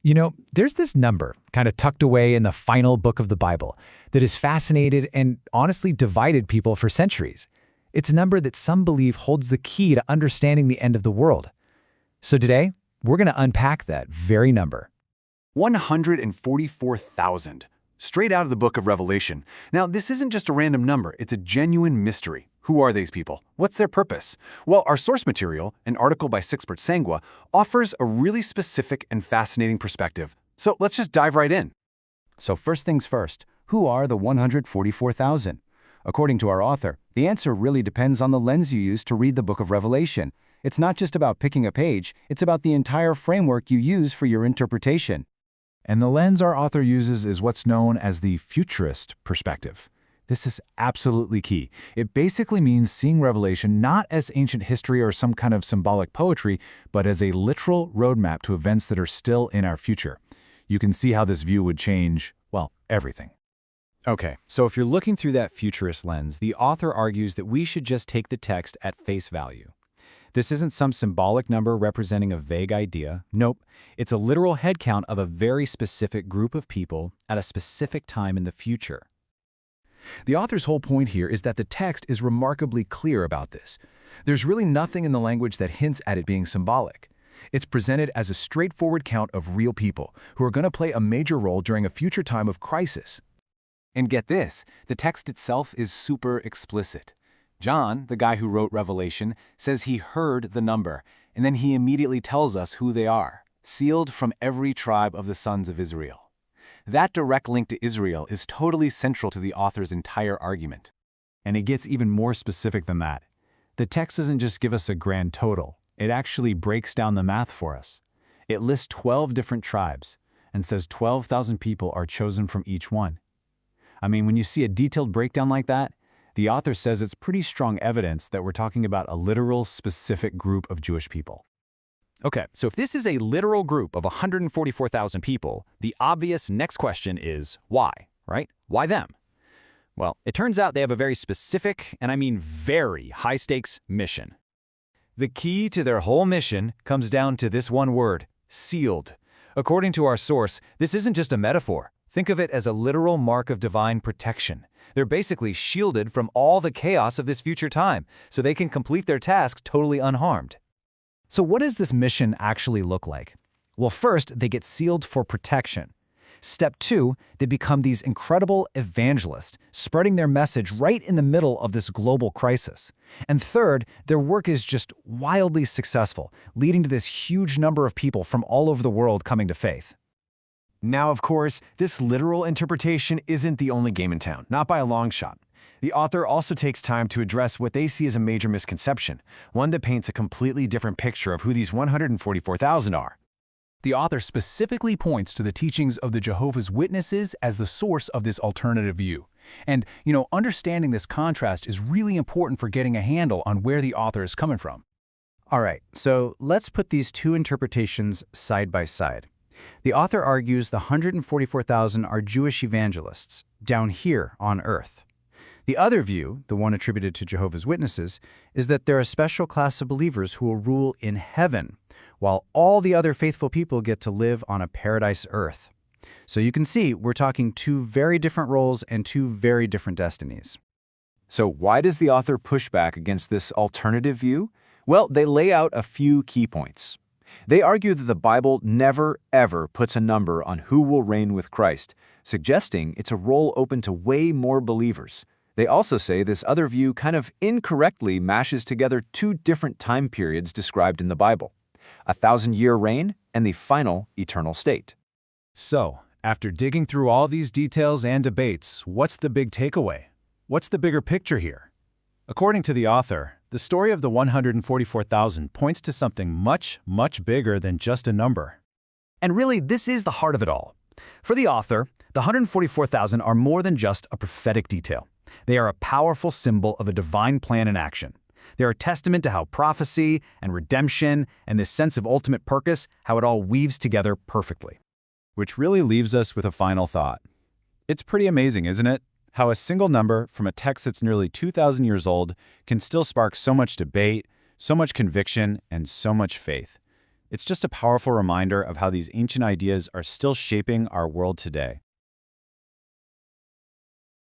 There's this number kind of tucked away in the final book of the Bible that has fascinated and honestly divided people for centuries. It's a number that some believe holds the key to understanding the end of the world. So today, we're going to unpack that very number. 144,000. Straight out of the book of Revelation. Now, this isn't just a random number, it's a genuine mystery. Who are these people? What's their purpose? Well, our source material, an article by Sixbert Sangwa, offers a really specific and fascinating perspective. So let's just dive right in. So first things first, who are the 144,000? According to our author, the answer really depends on the lens you use to read the book of Revelation. It's not just about picking a page, it's about the entire framework you use for your interpretation. And the lens our author uses is what's known as the futurist perspective. This is absolutely key. It basically means seeing Revelation not as ancient history or some kind of symbolic poetry, but as a literal roadmap to events that are still in our future. You can see how this view would change, well, everything. Okay, so if you're looking through that futurist lens, the author argues that we should just take the text at face value. This isn't some symbolic number representing a vague idea. Nope, it's a literal headcount of a very specific group of people at a specific time in the future. The author's whole point here is that the text is remarkably clear about this. There's really nothing in the language that hints at it being symbolic. It's presented as a straightforward count of real people who are going to play a major role during a future time of crisis. And get this, the text itself is super explicit. John, the guy who wrote Revelation, says he heard the number, and then he immediately tells us who they are, sealed from every tribe of the sons of Israel. That direct link to Israel is totally central to the author's entire argument. And it gets even more specific than that. The text doesn't just give us a grand total. It actually breaks down the math for us. It lists 12 different tribes and says 12,000 people are chosen from each one. I mean, when you see a detailed breakdown like that, the author says it's pretty strong evidence that we're talking about a literal, specific group of Jewish people. Okay, so if this is a literal group of 144,000 people, the obvious next question is why, right? Why them? Well, it turns out they have a very specific, and I mean very high-stakes mission. The key to their whole mission comes down to this one word, sealed. According to our source, this isn't just a metaphor. Think of it as a literal mark of divine protection. They're basically shielded from all the chaos of this future time, so they can complete their task totally unharmed. So what does this mission actually look like? Well, first, they get sealed for protection. Step 2, they become these incredible evangelists, spreading their message right in the middle of this global crisis. And third, their work is just wildly successful, leading to this huge number of people from all over the world coming to faith. Now, of course, this literal interpretation isn't the only game in town, not by a long shot. The author also takes time to address what they see as a major misconception, one that paints a completely different picture of who these 144,000 are. The author specifically points to the teachings of the Jehovah's Witnesses as the source of this alternative view. And, understanding this contrast is really important for getting a handle on where the author is coming from. All right, so let's put these two interpretations side by side. The author argues the 144,000 are Jewish evangelists, down here on earth. The other view, the one attributed to Jehovah's Witnesses, is that they're a special class of believers who will rule in heaven, while all the other faithful people get to live on a paradise earth. So you can see we're talking two very different roles and two very different destinies. So why does the author push back against this alternative view? Well, they lay out a few key points. They argue that the Bible never, ever puts a number on who will reign with Christ, suggesting it's a role open to way more believers. They also say this other view kind of incorrectly mashes together two different time periods described in the Bible: a 1,000-year reign and the final eternal state. So, after digging through all these details and debates, what's the big takeaway? What's the bigger picture here? According to the author, the story of the 144,000 points to something much, much bigger than just a number. And really, this is the heart of it all. For the author, the 144,000 are more than just a prophetic detail. They are a powerful symbol of a divine plan in action. They're a testament to how prophecy and redemption and this sense of ultimate purpose, how it all weaves together perfectly. Which really leaves us with a final thought. It's pretty amazing, isn't it? How a single number from a text that's nearly 2,000 years old can still spark so much debate, so much conviction, and so much faith. It's just a powerful reminder of how these ancient ideas are still shaping our world today.